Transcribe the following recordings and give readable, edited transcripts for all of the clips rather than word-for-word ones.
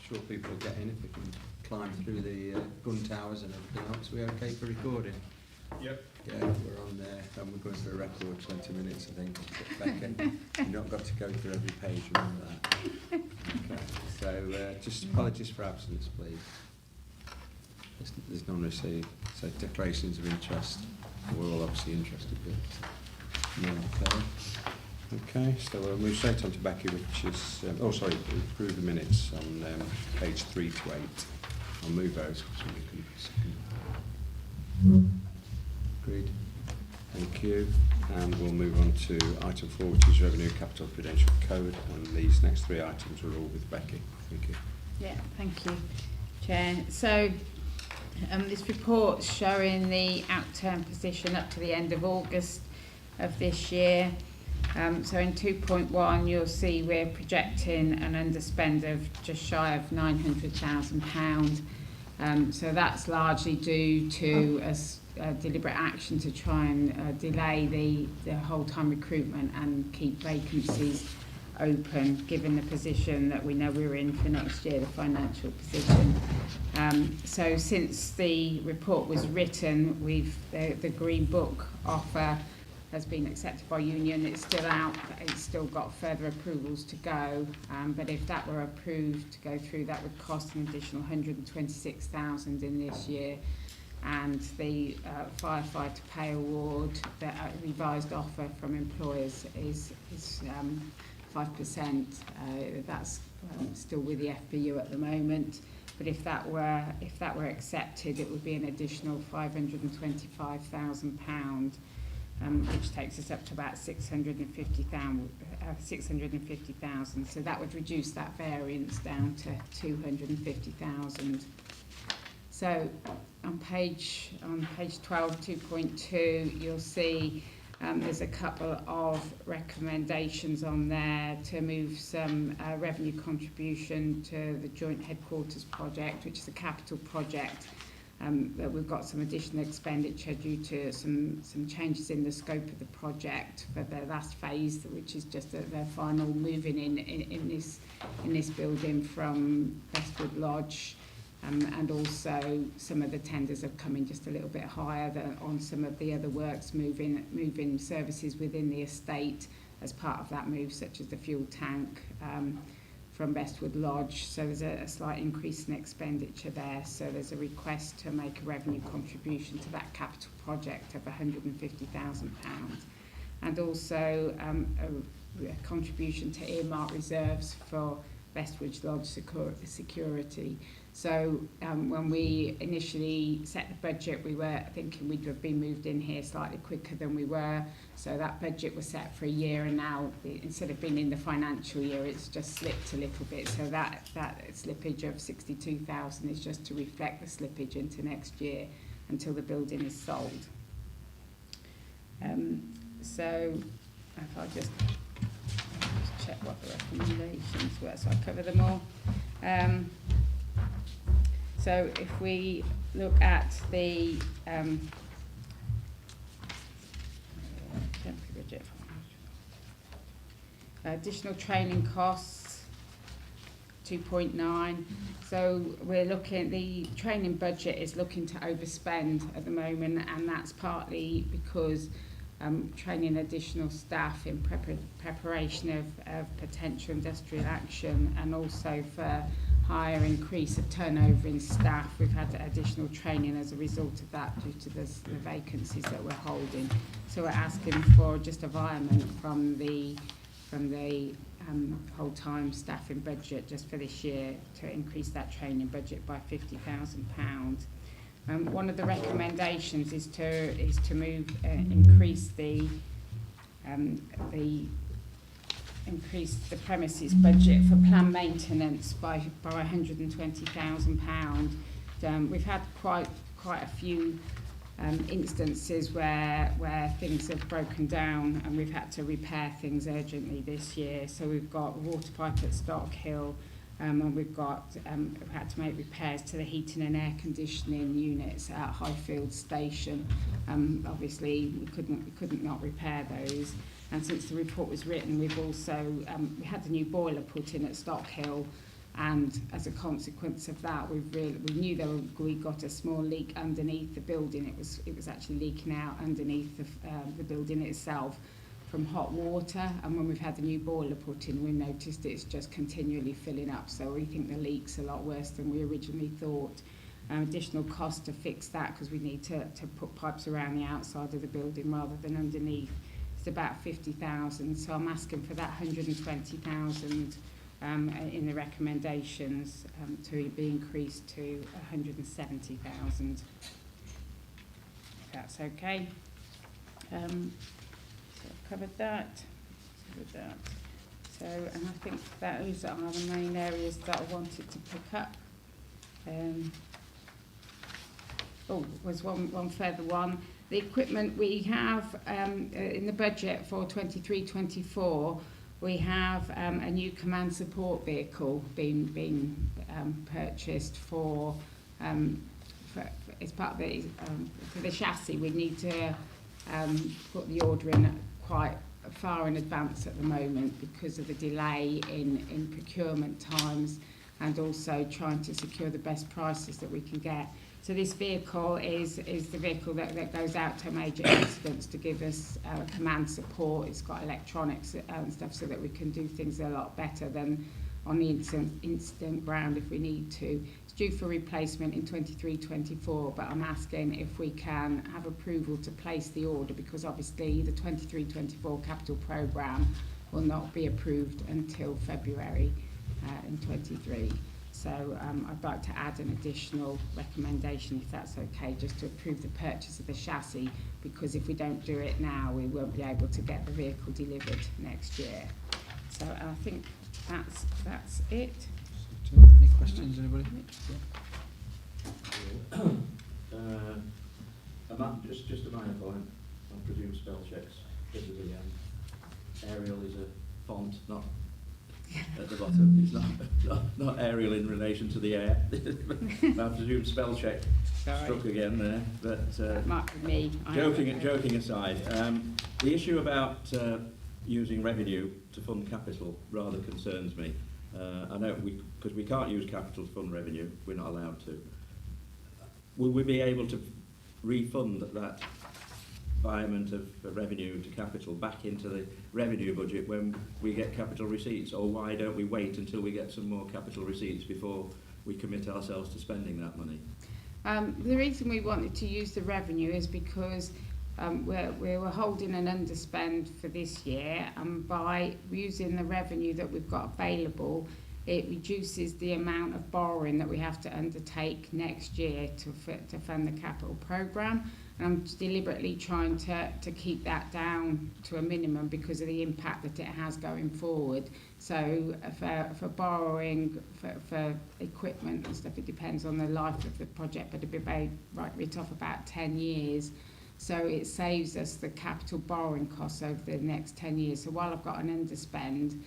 sure people will get in if we can climb through the gun towers and everything else. Are we okay for recording? Yep. Yeah, we're on there, and we're going for a record 20 minutes, I think. Becca, you've not got to go through every page, remember that. Okay, so just apologies for absence, please. There's none received. So declarations of interest, we're all obviously interested, but none declared. Okay, so we'll move straight on to Becky, which is, approve the minutes on page 3 to 8. I'll move those so we can. Agreed. Thank you. And we'll move on to item 4, which is Revenue Capital Prudential Code. And these next 3 items are all with Becky. Thank you. Yeah, thank you, Chair. So this report's showing the outturn position up to the end of August of this year. So in 2.1 you'll see we're projecting an underspend of just shy of £900,000. So that's largely due to a deliberate action to try and delay the whole time recruitment and keep vacancies open, given the position that we know we're in for next year, the financial position. So since the report was written, the Green Book offer has been accepted by Union. It's still out, it's still got further approvals to go, but if that were approved to go through, that would cost an additional £126,000 in this year. And the firefighter pay award, the revised offer from employers is 5%. That's still with the FBU at the moment. But if that were accepted, it would be an additional £525,000. Which takes us up to about 650,000. So that would reduce that variance down to 250,000. So on page 12, 2.2, you'll see there's a couple of recommendations on there to move some revenue contribution to the Joint Headquarters project, which is a capital project. That we've got some additional expenditure due to some changes in the scope of the project for the last phase, which is just their final moving in this building from Westwood Lodge, and also some of the tenders have come in just a little bit higher on some of the other works, moving services within the estate as part of that move, such as the fuel tank from Westwood Lodge. So there's a slight increase in expenditure there. So there's a request to make a revenue contribution to that capital project of £150,000, and also a contribution to earmark reserves for Westwood Lodge security. So when we initially set the budget, we were thinking we'd have been moved in here slightly quicker than we were. So that budget was set for a year, and now instead of being in the financial year, it's just slipped a little bit. So that slippage of 62,000 is just to reflect the slippage into next year until the building is sold. So if I just check what the recommendations were, so I cover them all. So if we look at the additional training costs, 2.9. So we're looking, the training budget is looking to overspend at the moment, and that's partly because training additional staff in preparation of potential industrial action, and also for higher increase of turnover in staff. We've had additional training as a result of that due to the vacancies that we're holding. So we're asking for just a virement from the whole-time staffing budget just for this year to increase that training budget by £50,000. One of the recommendations is to increase the premises budget for planned maintenance by £120,000. We've had quite a few instances where things have broken down and we've had to repair things urgently this year. So we've got water pipe at Stock Hill, and we've had to make repairs to the heating and air conditioning units at Highfield Station. Obviously we couldn't not repair those. And since the report was written, we've also we had the new boiler put in at Stock Hill, and as a consequence of that, we knew we got a small leak underneath the building. It was actually leaking out underneath the building itself from hot water, and when we've had the new boiler put in, we noticed it's just continually filling up. So we think the leak's a lot worse than we originally thought. Additional cost to fix that because we need to put pipes around the outside of the building rather than underneath. It's about 50,000, so I'm asking for that 120,000 in the recommendations to be increased to 170,000. If that's okay. So I've covered that. So, and I think those are the main areas that I wanted to pick up. Was one further one. The equipment we have in the budget for 23-24, we have a new command support vehicle being purchased for as part of the for the chassis. We need to put the order in quite far in advance at the moment because of the delay in procurement times and also trying to secure the best prices that we can get. So this vehicle is the vehicle that goes out to major incidents to give us command support. It's got electronics and stuff so that we can do things a lot better than on the incident ground if we need to. It's due for replacement in 23-24, but I'm asking if we can have approval to place the order because obviously the 23-24 capital programme will not be approved until February in 23. So I'd like to add an additional recommendation, if that's okay, just to approve the purchase of the chassis, because if we don't do it now, we won't be able to get the vehicle delivered next year. So I think that's it. Any questions, anybody? Just a minor point. I presume spell checks. Because of the Arial is a font, not at the bottom. It's not Arial in relation to the air. I presume spell check struck again there. But That might be me. joking aside, the issue about using revenue to fund capital rather concerns me. I know because we can't use capital to fund revenue, we're not allowed to. Will we be able to refund that environment of revenue to capital back into the revenue budget when we get capital receipts, or why don't we wait until we get some more capital receipts before we commit ourselves to spending that money? The reason we wanted to use the revenue is because we were holding an underspend for this year, and by using the revenue that we've got available, it reduces the amount of borrowing that we have to undertake next year to fund the capital programme. And I'm deliberately trying to keep that down to a minimum because of the impact that it has going forward. So for borrowing for equipment and stuff, it depends on the life of the project, but it'll be written off about 10 years. So it saves us the capital borrowing costs over the next 10 years. So while I've got an underspend,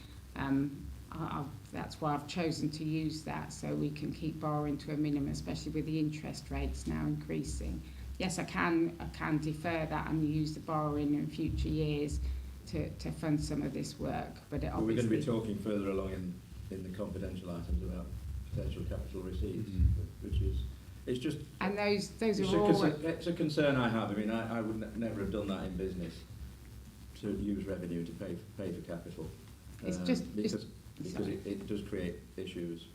that's why I've chosen to use that, so we can keep borrowing to a minimum, especially with the interest rates now increasing. Yes, I can defer that and use the borrowing in future years to fund some of this work. But it we're going to be talking further along in the confidential items about potential capital receipts, which is it's just. And those are all. It's a concern I have. I mean, I would never have done that in business to use revenue to pay for capital. It's just because it does create issues.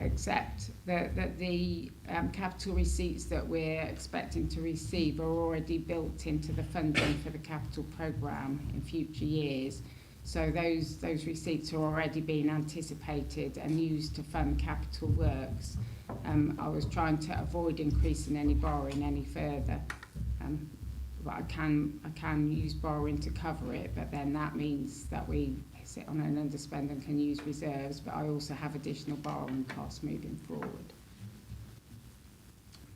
Except that the capital receipts that we're expecting to receive are already built into the funding for the capital programme in future years. So those receipts are already being anticipated and used to fund capital works. I was trying to avoid increasing any borrowing any further. But I can use borrowing to cover it, but then that means that we sit on an underspend and can use reserves, but I also have additional borrowing costs moving forward.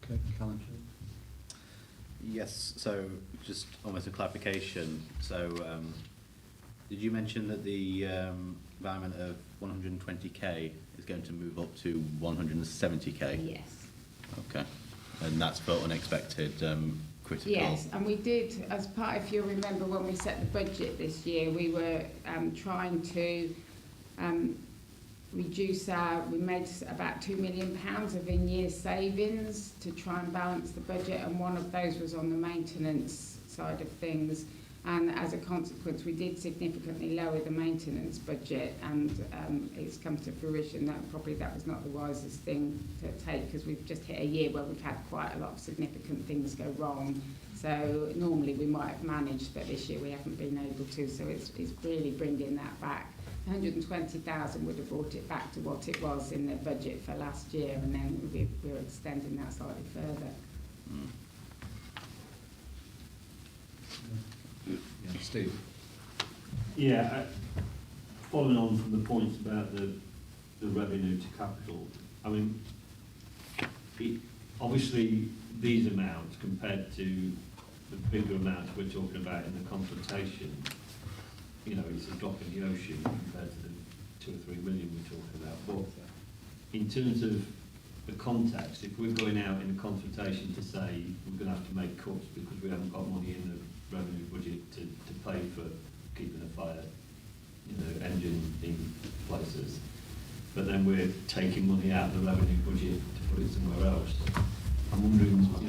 Okay, Callum. Yes, so just almost a clarification. So did you mention that the environment of 120k is going to move up to 170k? Yes. Okay, and that's for unexpected critical. Yes, and we did, as part, if you remember when we set the budget this year, we were trying to we made about £2 million of in-year savings to try and balance the budget, and one of those was on the maintenance side of things. And as a consequence, we did significantly lower the maintenance budget, and it's come to fruition that probably that was not the wisest thing to take, because we've just hit a year where we've had quite a lot of significant things go wrong. So normally we might have managed, but this year we haven't been able to. So it's really bringing that back. 120,000 would have brought it back to what it was in the budget for last year, and then we're extending that slightly further. Yeah, Steve. Yeah, following on from the points about the revenue to capital, I mean, obviously these amounts compared to the bigger amounts we're talking about in the consultation, you know, it's a drop in the ocean compared to the 2 or 3 million we're talking about. But in terms of the context, if we're going out in a consultation to say we're going to have to make cuts because we haven't got money in the revenue budget to pay for keeping a fire, you know, engine in places, but then we're taking money out of the revenue budget to put it somewhere else. I'm wondering, you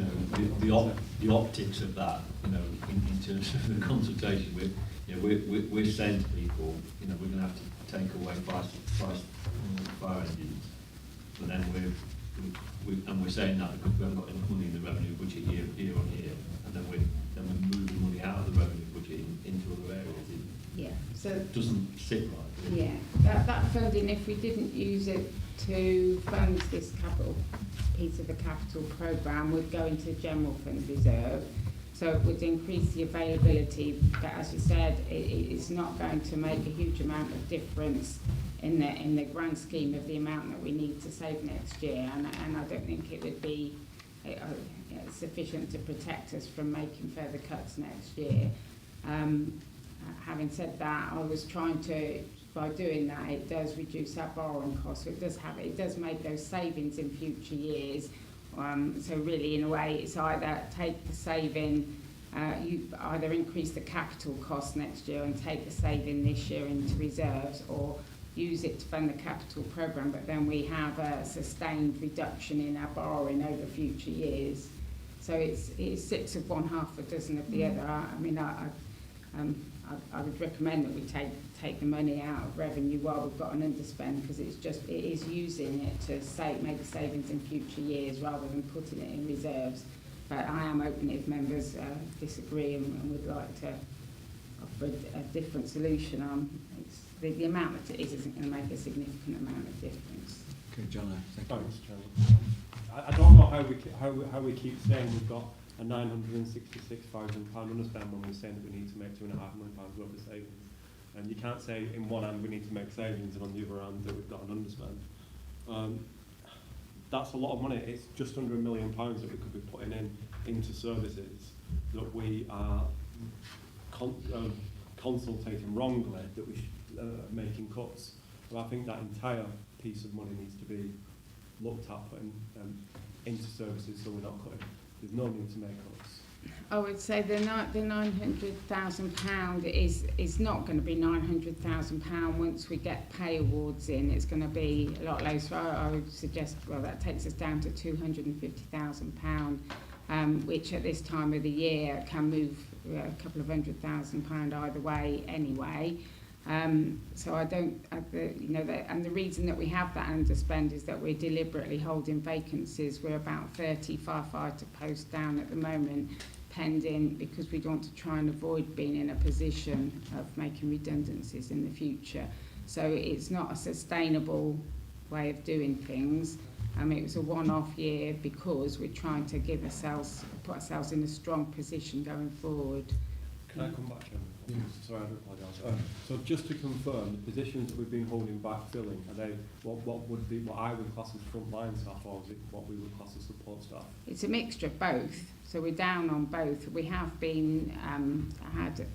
know, the optics of that, you know, in terms of the consultation. We're saying to people, you know, we're going to have to take away price fire engines, but then we're saying that because we haven't got enough money in the revenue budget year on year, and then we're moving money out of the revenue budget into other areas. Yeah. So It doesn't sit right. yeah, that funding, if we didn't use it to fund this capital piece of the capital programme, would go into the general fund reserve. So it would increase the availability, but as you said, it's not going to make a huge amount of difference in the grand scheme of the amount that we need to save next year, and I don't think it would be sufficient to protect us from making further cuts next year. Having said that, I was trying to, by doing that, it does reduce our borrowing costs. So it does make those savings in future years. So really, in a way, it's either take the saving, you either increase the capital cost next year and take the saving this year into reserves, or use it to fund the capital programme, but then we have a sustained reduction in our borrowing over future years. So it's 6 of one, half a dozen of the other. I mean, I would recommend that we take the money out of revenue while we've got an underspend, because it is using it to make savings in future years rather than putting it in reserves. But I am open if members disagree and would like to offer a different solution on. The amount that it is isn't going to make a significant amount of difference. Okay, John, thank you. Thanks, Chairman. I don't know how we keep saying we've got a £966,000 underspend when we're saying that we need to make £2.5 million worth of savings. And you can't say in one hand we need to make savings and on the other hand that we've got an underspend. That's a lot of money. It's just under £1 million that we could be putting into services that we are consultating wrongly, that we should making cuts. So I think that entire piece of money needs to be looked at, put into services, so we're not cutting. There's no need to make cuts. I would say the £900,000 is not going to be £900,000 once we get pay awards in. It's going to be a lot lower. So I would suggest, well, that takes us down to £250,000, which at this time of the year can move a couple of £100,000 either way anyway. So I don't, and the reason that we have that underspend is that we're deliberately holding vacancies. We're about 30 firefighter posts down at the moment, pending, because we want to try and avoid being in a position of making redundancies in the future. So it's not a sustainable way of doing things. It was a one-off year because we're trying to put ourselves in a strong position going forward. Can I come back, Chairman? Yeah. Sorry, I do apologise. So just to confirm, the positions that we've been holding back filling, are they what I would class as frontline staff, or is it what we would class as support staff? It's a mixture of both. So we're down on both. We have been had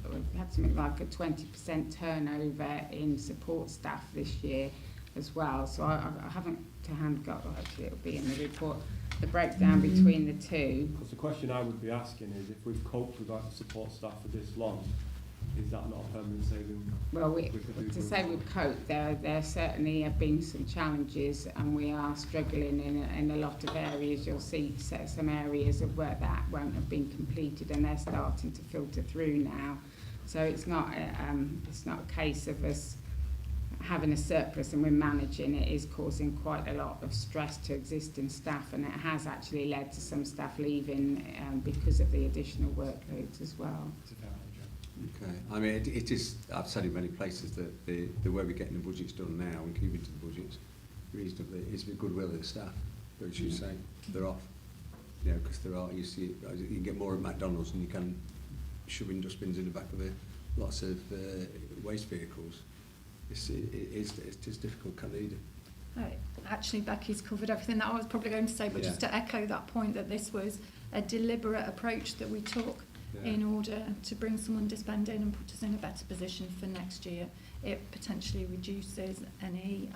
something like a 20% turnover in support staff this year as well. So I haven't to hand got, actually it'll be in the report, the breakdown between the two. Because the question I would be asking is, if we've coped without the support staff for this long, is that not a permanent saving? Well, We could do to going say forward. with cope, there certainly have been some challenges, and we are struggling in a lot of areas. You'll see some areas of work that won't have been completed, and they're starting to filter through now. So it's not a case of us having a surplus and we're managing. It is causing quite a lot of stress to existing staff, and it has actually led to some staff leaving because of the additional workloads as well. It's a fair age, Okay, I mean, it is, I've said in many places that the way we're getting the budgets done now and keeping to the budgets reasonably is with goodwill of the staff. But as you say, they're off. You know, because there are, you see, you can get more at McDonald's than you can shoving dustbins in the back of lots of waste vehicles. It's difficult, can lead. Actually, Becky's covered everything that I was probably going to say, but just to echo that point, that this was a deliberate approach that we took in order to bring some underspending and put us in a better position for next year. It potentially reduces any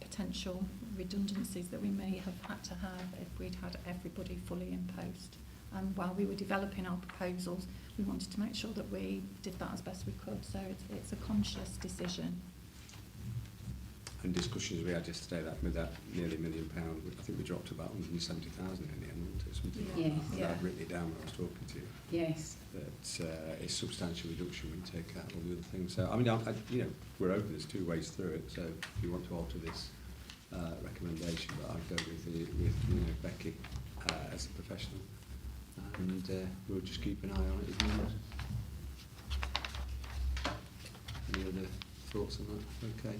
potential redundancies that we may have had to have if we'd had everybody fully in post. And while we were developing our proposals, we wanted to make sure that we did that as best we could. So it's a conscious decision. And discussions we had yesterday that with that nearly £1 million, I think we dropped about 170,000 in the end, wasn't it? Something like Yes. that. Yeah. I'd written it down when I was talking to you. Yes. That it's a substantial reduction when you take out all the other things. So I mean, you know, we're open. There's two ways through it. So if you want to alter this recommendation, but I'd go with Becky as a professional, and we'll just keep an eye on it as well. Any other thoughts on that? Okay.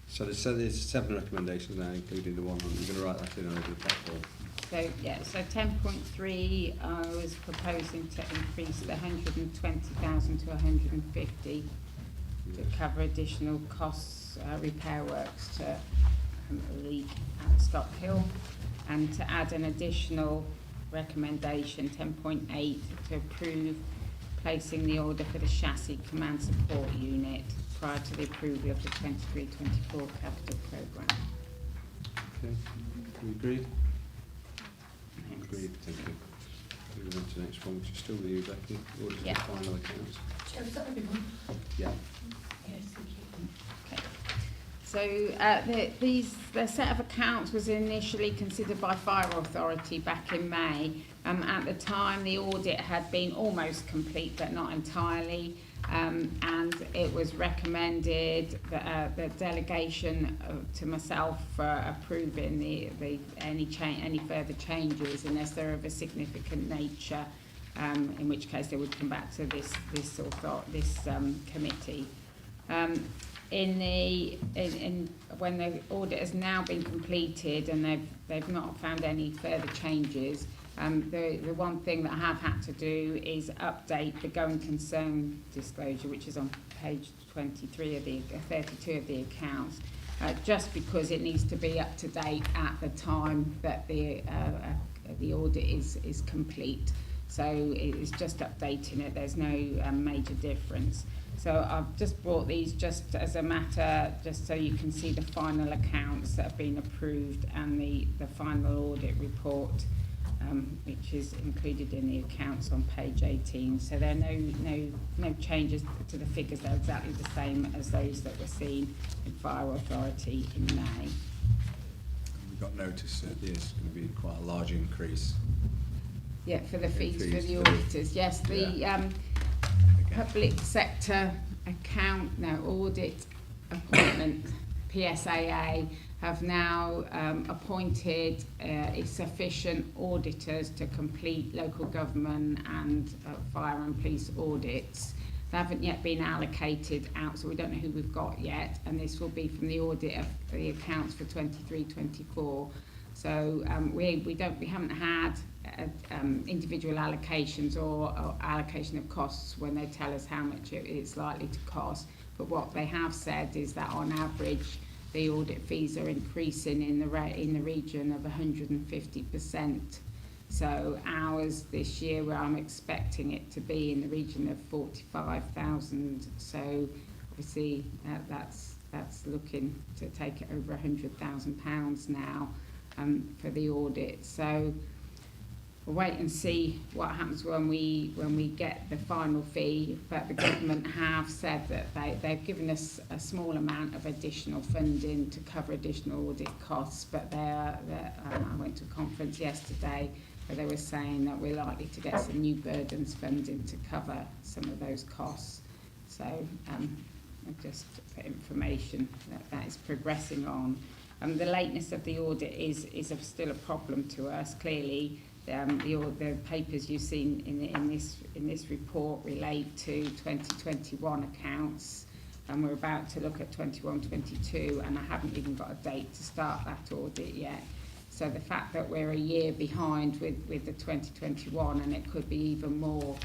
So there's 7 recommendations now, including the one on. You're going to write that in over the platform. So 10.3, I was proposing to increase the 120,000 to 150 to cover additional costs, repair works to a leak at Stockhill, and to add an additional recommendation, 10.8, to approve placing the order for the chassis command support unit prior to the approval of the 23-24 capital programme. Okay. We agreed? Agreed, thank you. Moving on to the next one, which is still with you, Becky. Order to Yeah. final accounts. Chair, is that everyone? Yeah. Yes, thank you. Okay. So the set of accounts was initially considered by Fire Authority back in May. At the time, the audit had been almost complete, but not entirely. And it was recommended that the delegation to myself for approving any further changes unless they're of a significant nature, in which case they would come back to this committee. When the audit has now been completed and they've not found any further changes, the one thing that I have had to do is update the going concern disclosure, which is on page 32 of the accounts, just because it needs to be up to date at the time that the audit is complete. So it's just updating it. There's no major difference. So I've just brought these just as a matter, just so you can see the final accounts that have been approved and the final audit report, which is included in the accounts on page 18. So there are no changes to the figures. They're exactly the same as those that were seen in Fire Authority in May. We got notice that there's going to be quite a large increase. Yeah, for the fees for Fees the for the- auditors. Yes, the public sector audit appointment, PSAA, have now appointed sufficient auditors to complete local government and fire and police audits. They haven't yet been allocated out, so we don't know who we've got yet, and this will be from the audit of the accounts for 23-24. So we haven't had individual allocations or allocation of costs when they tell us how much it's likely to cost. But what they have said is that on average, the audit fees are increasing in the region of 150%. So ours this year, where I'm expecting it to be in the region of 45,000. So obviously that's looking to take it over £100,000 now for the audit. So we'll wait and see what happens when we get the final fee, but the government have said that they've given us a small amount of additional funding to cover additional audit costs, but I went to a conference yesterday where they were saying that we're likely to get some new burdens funding to cover some of those costs. So just for information that is progressing on. The lateness of the audit is still a problem to us. Clearly, the papers you've seen in this report relate to 2021 accounts, and we're about to look at 21-22, and I haven't even got a date to start that audit yet. So the fact that we're a year behind with the 2021, and it could be even more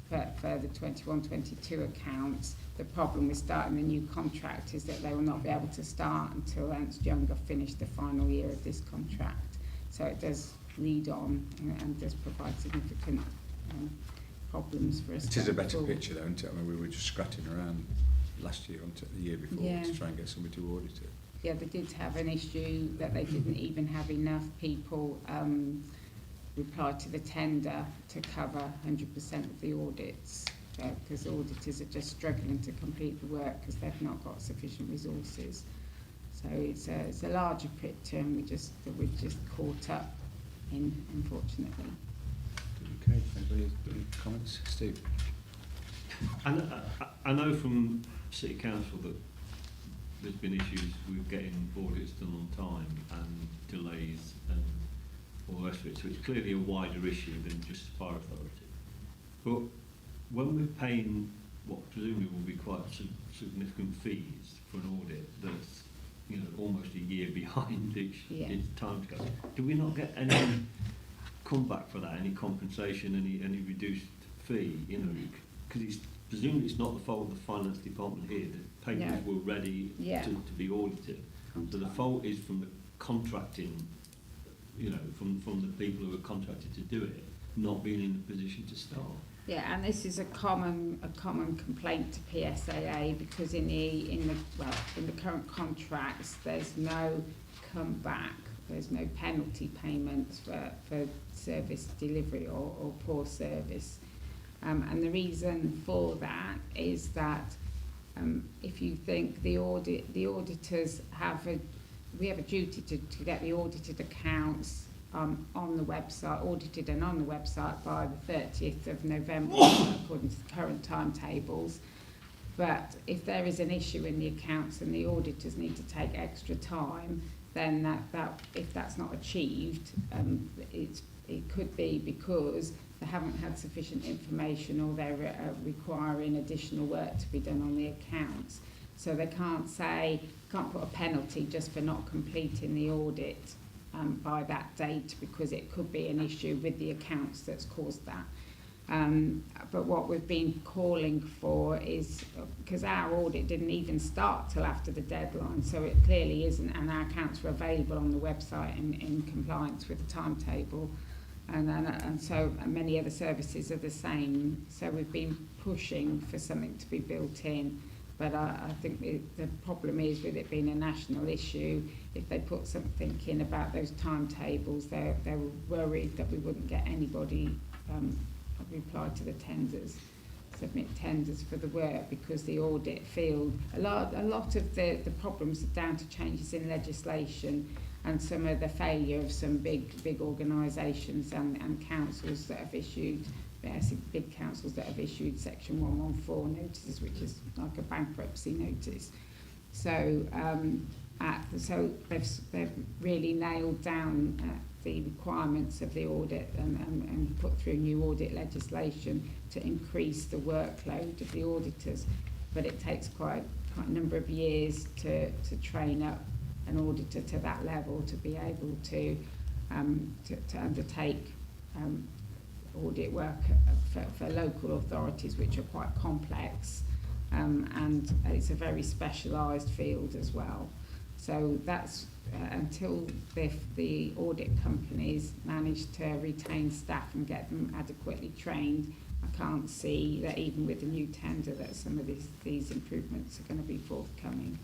for the 21-22 accounts, the problem with starting the new contract is that they will not be able to start until Ernst Young have finished the final year of this contract. So it does lead on and does provide significant problems for us. It is a better forward. picture, though, isn't it? I mean, we were just scratching around last year, the year before, Yeah. to try and get somebody to audit it. Yeah, they did have an issue that they didn't even have enough people reply to the tender to cover 100% of the audits, because auditors are just struggling to complete the work because they've not got sufficient resources. So it's a larger picture, and we're just caught up in, unfortunately. Okay, anybody have any comments? Steve? And I know from City Council that there's been issues with getting audits done on time and delays and all the rest of it, so it's clearly a wider issue than just fire authority. But when we're paying what presumably will be quite significant fees for an audit that's, you know, almost a year behind its time scale, do we not get any comeback for that, any compensation, any reduced fee, you know, because it's presumably it's not the fault of the finance department here, the papers were ready to be audited. So the fault is from the contracting, you know, from the people who are contracted to do it, not being in the position to start. Yeah, and this is a common complaint to PSAA, because in the current contracts there's no comeback, there's no penalty payments for service delivery or poor service. And the reason for that is that if you think the auditors we have a duty to get the audited accounts on the website, audited and on the website by the 30th of November, according to the current timetables. But if there is an issue in the accounts and the auditors need to take extra time, then that if that's not achieved, it could be because they haven't had sufficient information, or they're requiring additional work to be done on the accounts. So they can't put a penalty just for not completing the audit by that date, because it could be an issue with the accounts that's caused that. But what we've been calling for is, because our audit didn't even start till after the deadline, so it clearly isn't, and our accounts were available on the website in compliance with the timetable, and so many other services are the same. So we've been pushing for something to be built in. But I think the problem is, with it being a national issue, if they put something in about those timetables, they were worried that we wouldn't get anybody reply to the tenders, submit tenders for the work, because the audit field, a lot of the problems are down to changes in legislation and some of the failure of some big organisations and councils that have issued, big councils that have issued Section 114 notices, which is like a bankruptcy notice. So they've really nailed down the requirements of the audit and put through new audit legislation to increase the workload of the auditors. But it takes quite a number of years to train up an auditor to that level to be able to undertake audit work for local authorities, which are quite complex, and it's a very specialised field as well. So that's until the audit companies manage to retain staff and get them adequately trained, I can't see that even with the new tender that some of these improvements are going to be forthcoming.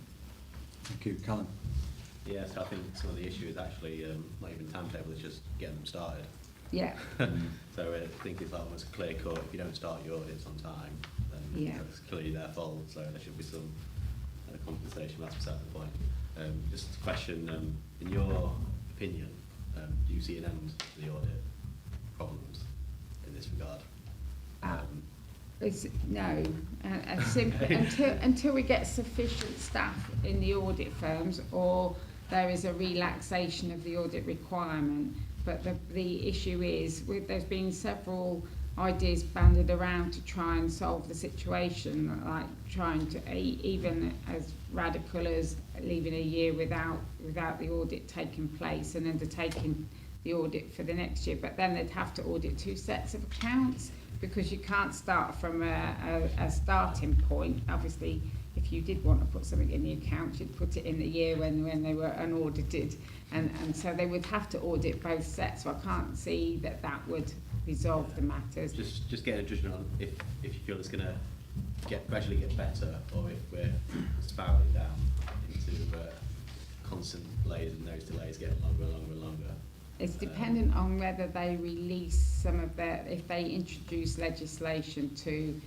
Thank you. Callum? Yes, I think some of the issue is actually not even timetable, it's just getting them started. Yeah, So I think it's almost clear cut. If you don't start your audits on time, then Yeah. it's clearly their fault. So there should be some compensation. That's beside the point. Just a question. In your opinion, do you see an end to the audit problems in this regard? no, until we get sufficient staff in the audit firms, or there is a relaxation of the audit requirement. But the issue is, there's been several ideas banded around to try and solve the situation, like trying to, even as radical as leaving a year without the audit taking place and undertaking the audit for the next year. But then they'd have to audit 2 sets of accounts, because you can't start from a starting point. Obviously, if you did want to put something in the account, you'd put it in the year when they were unaudited, and so they would have to audit both sets. So I can't see that would resolve the matters. Just get a judgment on if you feel it's going to gradually get better, or if we're spiraling down into constant delays, and those delays get longer and longer and longer. It's dependent on whether they release some of if they introduce legislation to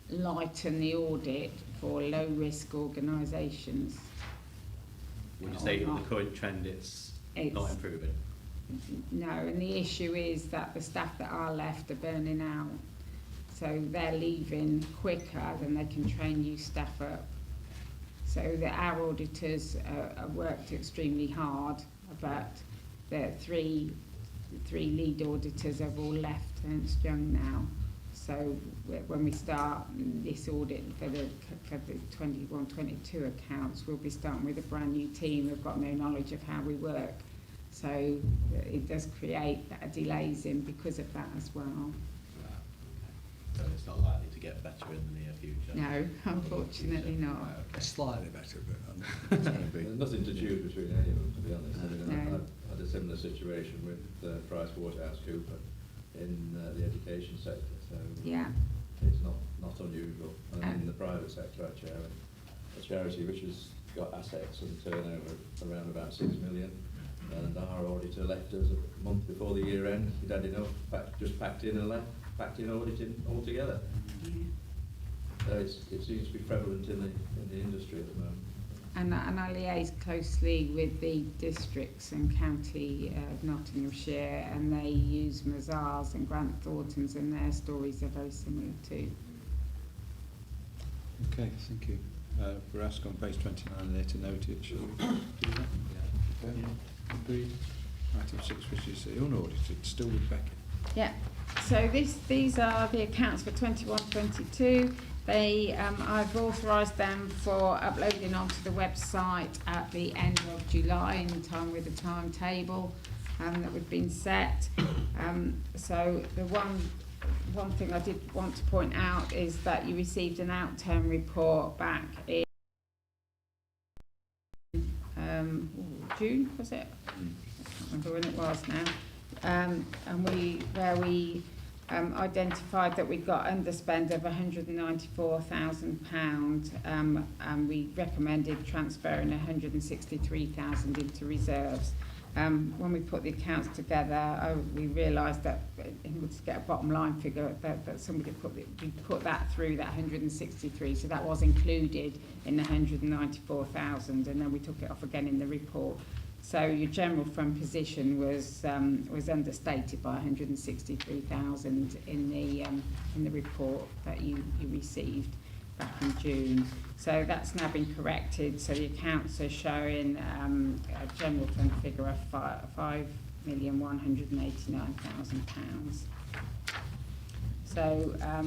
lighten the audit for low-risk organisations. Would you say with the current trend it's not improving? No, and the issue is that the staff that are left are burning out. So they're leaving quicker than they can train new staff up. So our auditors worked extremely hard, but the three lead auditors have all left Ernst Young now. So when we start this audit for the 21-22 accounts, we'll be starting with a brand new team who've got no knowledge of how we work. So it does create delays in because of that as well. Right, okay. So it's not likely to get better in the near future? No, unfortunately not. Right, okay. Slightly better, but it's going to be. There's nothing to choose between any of them, to be honest. I mean, No. I had a similar situation with PricewaterhouseCoopers in the education sector, so Yeah. it's not unusual. And in the private sector, I chair a charity which has got assets and turnover around about 6 million, and our auditor left us a month before the year end. He'd had enough, just packed in and left, packed in auditing altogether. Yeah. So it seems to be prevalent in the industry at the moment. And I liaise closely with the districts and county of Nottinghamshire, and they use Mazars and Grant Thorntons, and their stories are very similar too. Okay, thank you. We're asked on page 29 there to note it, shall we do that? Yeah. Okay, agreed. Item 6, which is unaudited, still with Becky. Yeah, so these are the accounts for 21-22. I've authorised them for uploading onto the website at the end of July, in time with the timetable that we've been set. So the one thing I did want to point out is that you received an outturn report back in June, was it? I can't remember when it was now. And we identified that we got underspend of £194,000, and we recommended transferring 163,000 into reserves. When we put the accounts together, we realised that in order to get a bottom line figure, that somebody put that through that 163, so that was included in the 194,000, and then we took it off again in the report. So your general fund position was understated by 163,000 in the report that you received back in June. So that's now been corrected. So the accounts are showing a general fund figure of £5,189,000. So I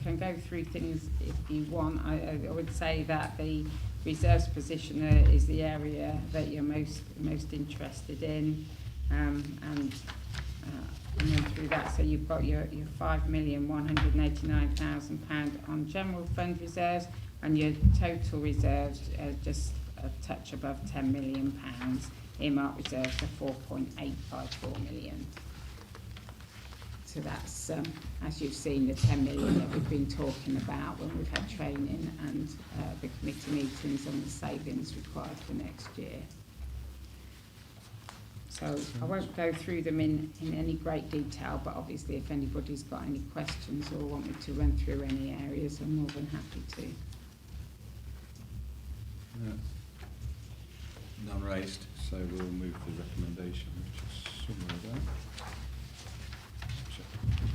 can go through things if you want. I would say that the reserves position is the area that you're most interested in, and then through that, so you've got your £5,189,000 on general fund reserves, and your total reserves are just a touch above £10 million. Earmark reserves are 4.854 million. So that's, as you've seen, the 10 million that we've been talking about when we've had training and the committee meetings on the savings required for next year. So I won't go through them in any great detail, but obviously if anybody's got any questions or want me to run through any areas, I'm more than happy to. None raised, so we'll move the recommendation, which is somewhere there. So,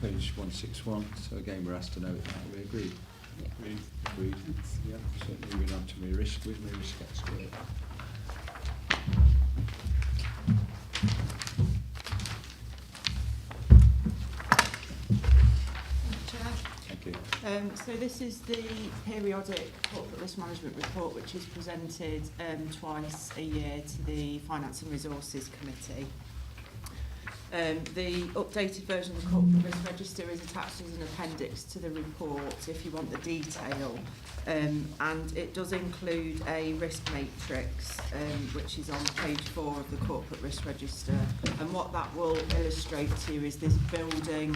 page 161, so again we're asked to note that we agreed. Yeah. Agreed. Yeah. So moving on to my risk with my risk expert. Thank you. So this is the periodic corporate risk management report, which is presented twice a year to the Finance and Resources Committee. The updated version of the corporate risk register is attached as an appendix to the report if you want the detail, and it does include a risk matrix which is on page 4 of the corporate risk register, and what that will illustrate to you is this building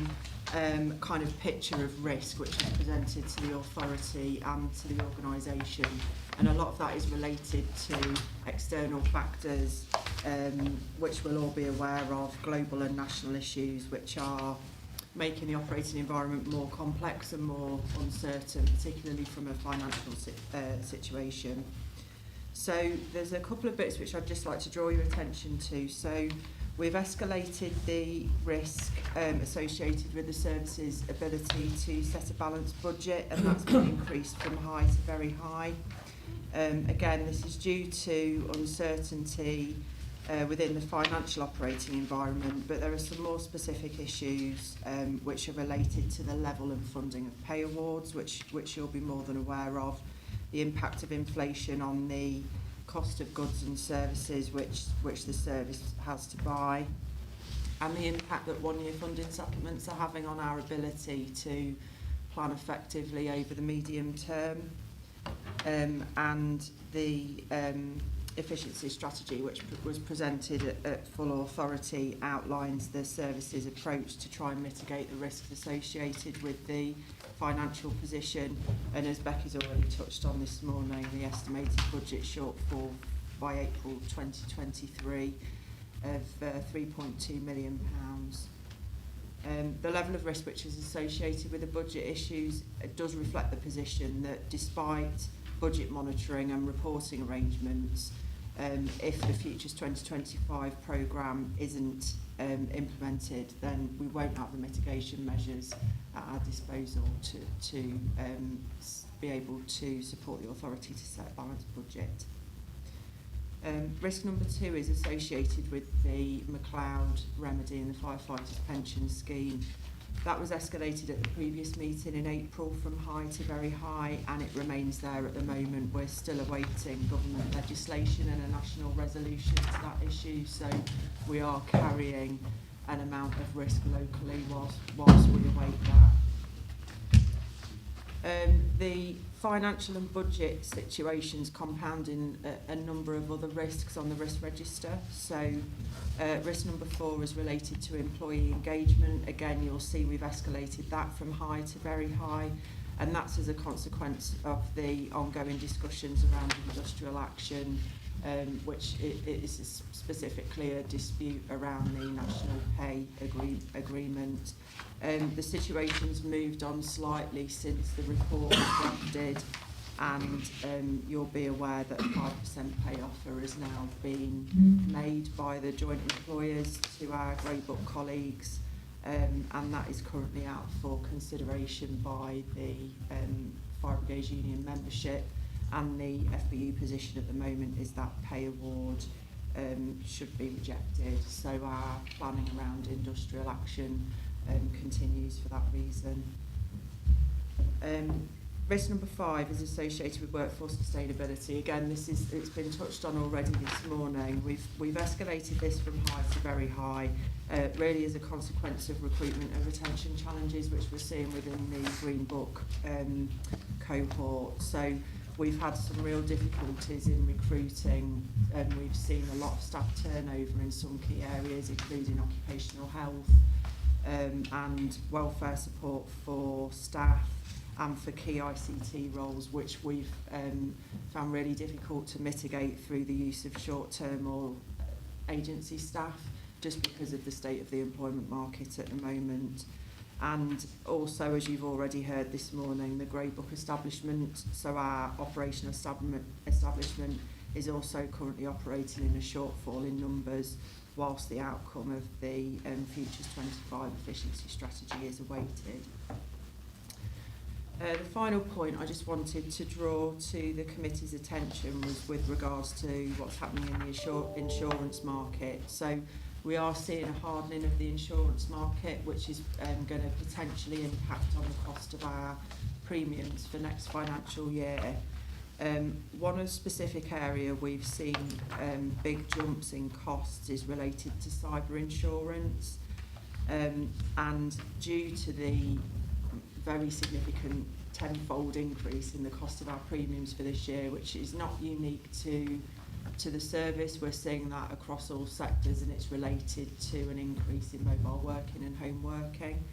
kind of picture of risk which is presented to the authority and to the organisation, and a lot of that is related to external factors which we'll all be aware of, global and national issues which are making the operating environment more complex and more uncertain, particularly from a financial situation. So there's a couple of bits which I'd just like to draw your attention to. So we've escalated the risk associated with the service's ability to set a balanced budget, and that's been increased from high to very high. Again, this is due to uncertainty within the financial operating environment, but there are some more specific issues which are related to the level and funding of pay awards, which you'll be more than aware of, the impact of inflation on the cost of goods and services which the service has to buy, and the impact that one-year funding supplements are having on our ability to plan effectively over the medium term, and the efficiency strategy which was presented at full authority outlines the service's approach to try and mitigate the risks associated with the financial position, and as Becky's already touched on this morning, the estimated budget shortfall by April 2023 of £3.2 million. The level of risk which is associated with the budget issues does reflect the position that despite budget monitoring and reporting arrangements, if the Futures 2025 programme isn't implemented, then we won't have the mitigation measures at our disposal to be able to support the authority to set a balanced budget. Risk number 2 is associated with the McLeod remedy and the firefighters pension scheme. That was escalated at the previous meeting in April from high to very high, and it remains there at the moment. We're still awaiting government legislation and a national resolution to that issue, so we are carrying an amount of risk locally whilst we await that. The financial and budget situations compounding a number of other risks on the risk register. So risk number 4 is related to employee engagement. Again, you'll see we've escalated that from high to very high, and that's as a consequence of the ongoing discussions around industrial action, which is specifically a dispute around the national pay agreement. The situation's moved on slightly since the report was drafted, and you'll be aware that a 5% pay offer is now being made by the joint employers to our Grey Book colleagues, and that is currently out for consideration by the Fire Brigade Union membership, and the FBU position at the moment is that pay award should be rejected, so our planning around industrial action continues for that reason. Risk number 5 is associated with workforce sustainability. Again, it's been touched on already this morning. We've escalated this from high to very high, really as a consequence of recruitment and retention challenges which we're seeing within the Green Book cohort. So we've had some real difficulties in recruiting, and we've seen a lot of staff turnover in some key areas, including occupational health and welfare support for staff, and for key ICT roles, which we've found really difficult to mitigate through the use of short-term or agency staff, just because of the state of the employment market at the moment. And also, as you've already heard this morning, the Grey Book establishment, so our operational establishment is also currently operating in a shortfall in numbers, whilst the outcome of the Futures 25 efficiency strategy is awaited. The final point I just wanted to draw to the committee's attention was with regards to what's happening in the insurance market. So we are seeing a hardening of the insurance market, which is going to potentially impact on the cost of our premiums for next financial year. One specific area we've seen big jumps in costs is related to cyber insurance, and due to the very significant tenfold increase in the cost of our premiums for this year, which is not unique to the service. We're seeing that across all sectors, and it's related to an increase in mobile working and home working.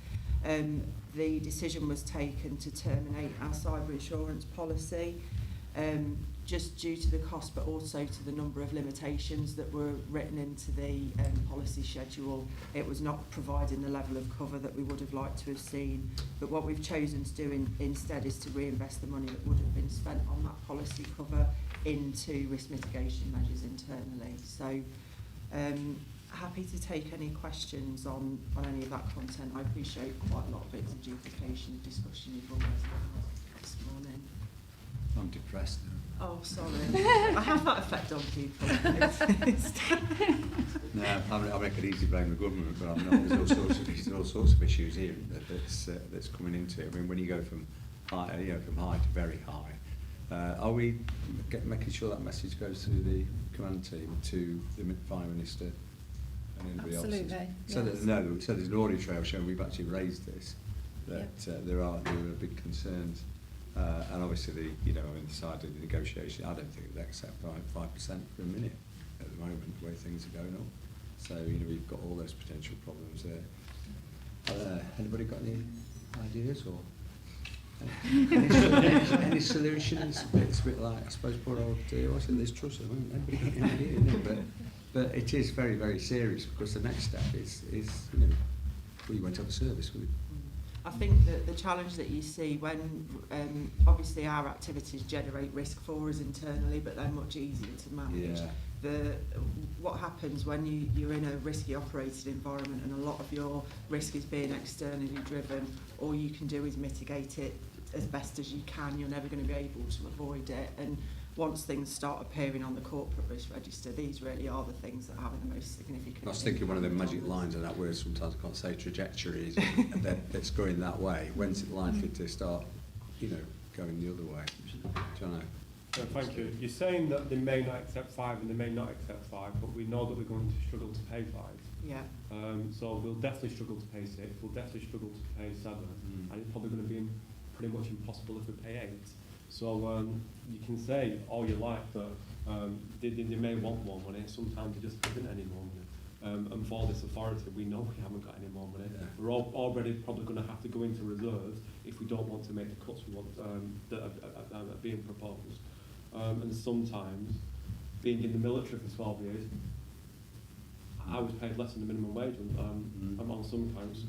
The decision was taken to terminate our cyber insurance policy, just due to the cost, but also to the number of limitations that were written into the policy schedule. It was not providing the level of cover that we would have liked to have seen. But what we've chosen to do instead is to reinvest the money that would have been spent on that policy cover into risk mitigation measures internally. So happy to take any questions on any of that content. I appreciate quite a lot of it's a duplication of discussion you've always had this morning. I'm depressed now. Oh, sorry. I have that effect on people. No, I make it easy to blame the government, but I'm not. There's all sorts of issues here that's coming into it. I mean, when you go from high, from high to very high, are we making sure that message goes through the command team to the Prime Minister and anybody else? Absolutely. So that so there's an audit trail showing we've actually raised this. That there are big concerns. And obviously, on the side of the negotiation, I don't think they accept 5% for a minute at the moment, the way things are going on. So, we've got all those potential problems there. Anybody got any ideas or any solutions? It's a bit like, I suppose, poor old, what's it, Liz Truss at the moment. Anybody got any idea, isn't it? But it is very, very serious, because the next step is you went up a service, wouldn't you? I think that the challenge that you see when, obviously our activities generate risk for us internally, but they're much easier to manage. Yeah. What happens when you're in a risky operating environment and a lot of your risk is being externally driven, all you can do is mitigate it as best as you can. You're never going to be able to avoid it. And once things start appearing on the corporate risk register, these really are the things that are having the most significant I was thinking one of the magic lines of that word, sometimes I can't say trajectories, that's going that way. When's it likely to start, going the other way? Do you know? Thank you. You're saying that they may not accept 5 and they may not accept 5, but we know that we're going to struggle to pay 5. Yeah. So we'll definitely struggle to pay 6, we'll definitely struggle to pay 7, and it's probably going to be pretty much impossible if we pay 8. So you can say all you like that they may want more money, sometimes there just isn't any more money. And for this authority, we know we haven't got any more money. Yeah. We're already probably going to have to go into reserves if we don't want to make the cuts we want that are being proposed. And sometimes, being in the military for 12 years, I was paid less than the minimum wage on some accounts.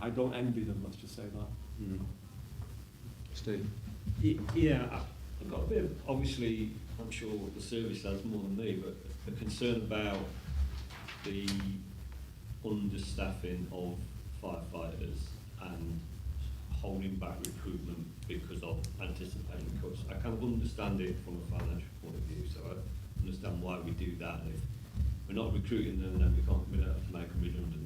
I don't envy them, let's just say that. Steve? Yeah, I've got a bit of, obviously, I'm sure the service has more than me, but a concern about the understaffing of firefighters and holding back recruitment because of anticipating cuts. I kind of understand it from a financial point of view, so I understand why we do that. And if we're not recruiting them, then we don't have to make them redundant.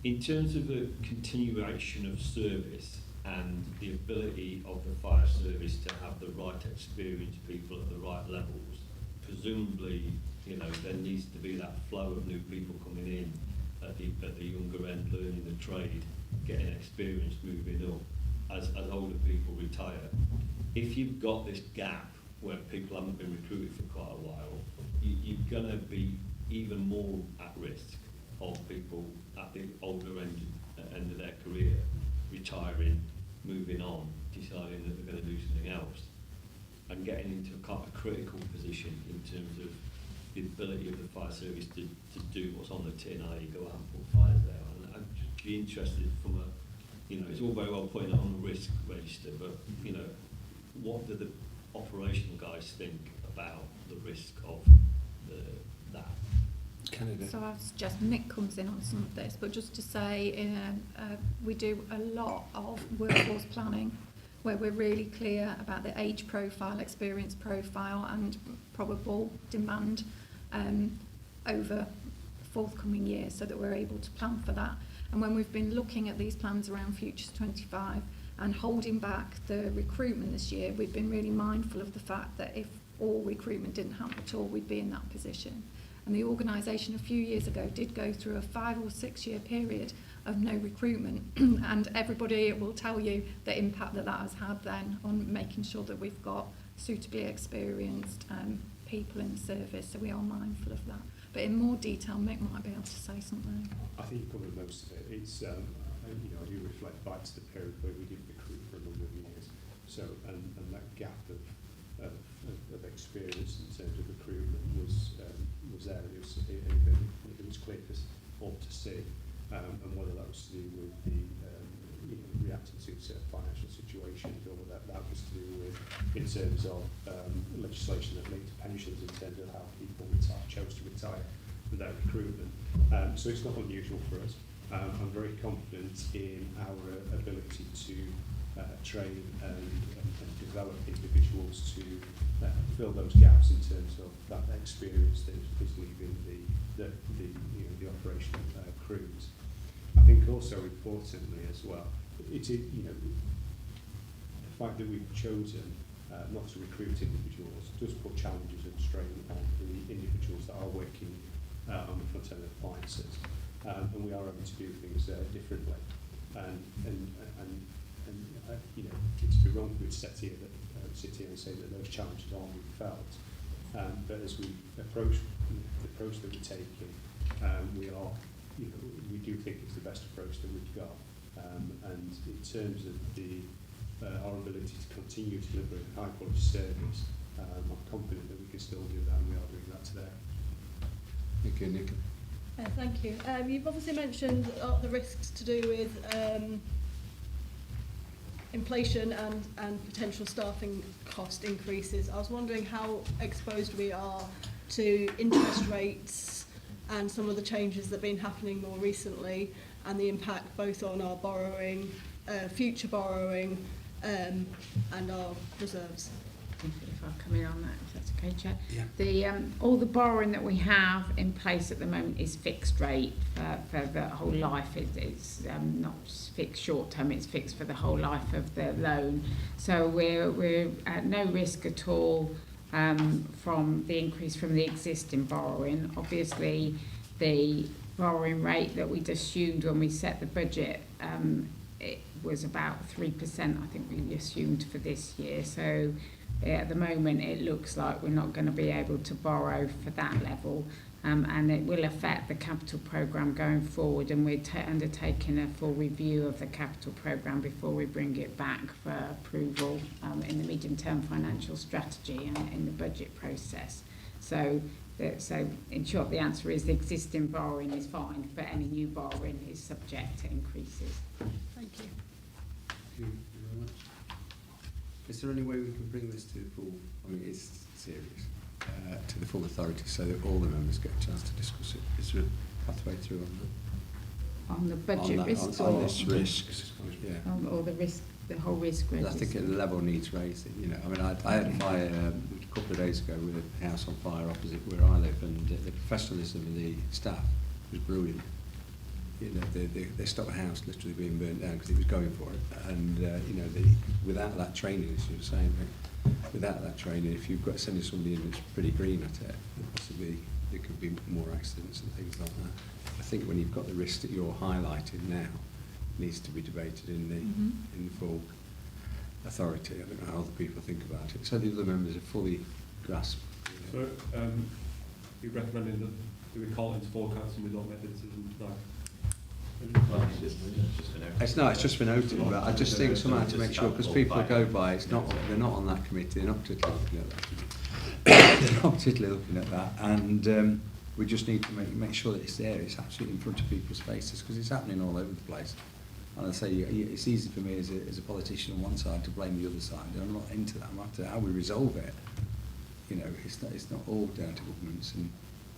In terms of the continuation of service and the ability of the fire service to have the right experienced people at the right levels, presumably, there needs to be that flow of new people coming in at the younger end, learning the trade, getting experience, moving up as older people retire. If you've got this gap where people haven't been recruited for quite a while, you're going to be even more at risk of people at the older end of their career retiring, moving on, deciding that they're going to do something else. and getting into a kind of critical position in terms of the ability of the fire service to do what's on the tin, i.e. go out and put fires there. And I'd just be interested from a, you know, it's all very well putting it on the risk register, but, you know, what do the operational guys think about the risk of that? Canada. So I suggest Mick comes in on some of this, but just to say, we do a lot of workforce planning where we're really clear about the age profile, experience profile and probable demand over forthcoming years, so that we're able to plan for that. And when we've been looking at these plans around Futures 25 and holding back the recruitment this year, we've been really mindful of the fact that if all recruitment didn't happen at all, we'd be in that position. And the organisation a few years ago did go through a 5 or 6 year period of no recruitment and everybody will tell you the impact that that has had then on making sure that we've got suitably experienced people in the service, so we are mindful of that. But in more detail, Mick might be able to say something. I think you covered most of it. It's, I do reflect back to the period where we didn't recruit for a number of years. So, and that gap of experience in terms of recruitment was there. It was clear for all to see, and whether that was to do with the reacting to certain financial situations, or whether that was to do with in terms of legislation that linked to pensions, in terms of how people chose to retire without recruitment. So it's not unusual for us. I'm very confident in our ability to train and develop individuals to fill those gaps in terms of that experience that is leaving the operational crews. I think also importantly as well, the fact that we've chosen not to recruit individuals does put challenges and strain on the individuals that are working on the front end of appliances, and we are having to do things differently. And it's be wrong to sit here and say that those challenges aren't being felt. But as we approach the approach that we're taking, we do think it's the best approach that we've got. And in terms of our ability to continue to deliver a high quality service, I'm confident that we can still do that, and we are doing that today. Thank you, Nick. Thank you. You've obviously mentioned the risks to do with inflation and potential staffing cost increases. I was wondering how exposed we are to interest rates and some of the changes that have been happening more recently, and the impact both on our borrowing, future borrowing, and our reserves. If I come in on that, if that's okay, Chair. Yeah. The all the borrowing that we have in place at the moment is fixed rate for the whole life. It's not fixed short term; it's fixed for the whole life of the loan. So we're at no risk at all from the increase from the existing borrowing. Obviously, the borrowing rate that we'd assumed when we set the budget, it was about 3%. I think we assumed for this year. So. At the moment, it looks like we're not going to be able to borrow for that level, and it will affect the capital programme going forward, and we're undertaking a full review of the capital programme before we bring it back for approval in the medium-term financial strategy and in the budget process. So in short, the answer is the existing borrowing is fine, but any new borrowing is subject to increases. Thank you. Thank you very much. Is there any way we can bring this to the full, I mean it's serious, to the full authority so that all the members get a chance to discuss it? Is there a pathway through on that? On the budget risks on this risk, yeah. Or the risk, the whole risk register. I think the level needs raising, you know. I mean, I had a fire a couple of days ago with a house on fire opposite where I live, and the professionalism of the staff was brilliant. You know, they stopped a house literally being burnt down because he was going for it, and without that training, as you were saying, without that training, if you've got sending somebody in that's pretty green at it, then possibly there could be more accidents and things like that. I think when you've got the risk that you're highlighting now, it needs to be debated in the full authority. I don't know how other people think about it, so the other members are fully grasped. So, you're recommending that we call it into forecast and we don't make the decision tonight? Well, it's just for notice. It's not, it's just for noting, but I just think somehow to make sure, because people go by, it's not, they're not on that committee, they're not particularly looking at that. They're not particularly looking at that, and we just need to make sure that it's there, it's actually in front of people's faces, because it's happening all over the place. And I say, it's easy for me as a politician on one side to blame the other side, and I'm not into that. I'm after how we resolve it. You know, it's not all down to governments and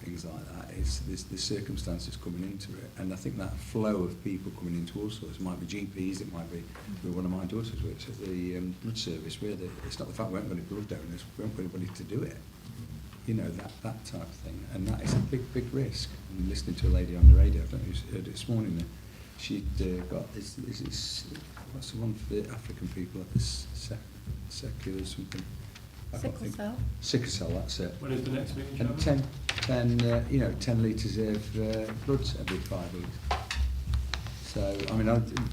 things like that. There's circumstances coming into it, and I think that flow of people coming into all sorts, it might be GPs, it might be one of my daughters works at the blood service, where it's not the fact we haven't got any blood donors, we haven't got anybody to do it. You know, that type of thing, and that is a big risk. I'm listening to a lady on the radio, I don't know who's heard it this morning, that she'd got this, what's the one for the African people, this secular something. Sickle cell. Sickle cell, that's it. When is the next meeting, And Chairman? 10 litres of blood every 5 weeks. So, I mean,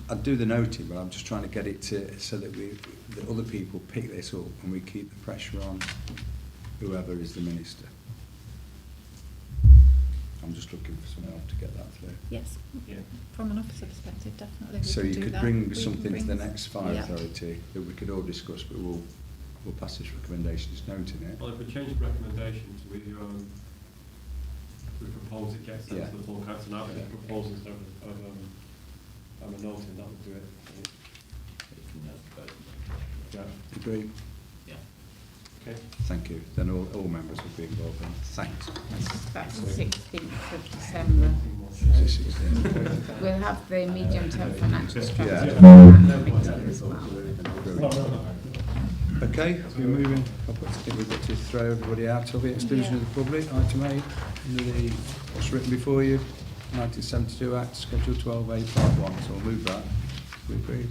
I'd do the noting, but I'm just trying to get it so that that other people pick this up and we keep the pressure on whoever is the minister. I'm just looking for someone else to get that through. Yes, Yeah. from an officer perspective, definitely. We So can you do could that. bring We something can to the bring- next fire Yeah. authority that we could all discuss, but we'll pass this recommendation, just noting it. Well, if we change the recommendation to we propose it gets sent Yeah. to the full council, now Yeah. a proposal instead of a noting, that would do it. Yeah, Agree? Yeah. okay. Thank you. Then all members will be involved in. Thanks. That's the 16th of December. We'll have the medium-term financial strategy Yeah. on that committee as well. Okay, we're moving. I think we've got to throw everybody out of it. Exclusion of the public, item 8, under the, what's written before you, 1972 Act, Schedule 12A, Part 1. So we'll move that. We agree.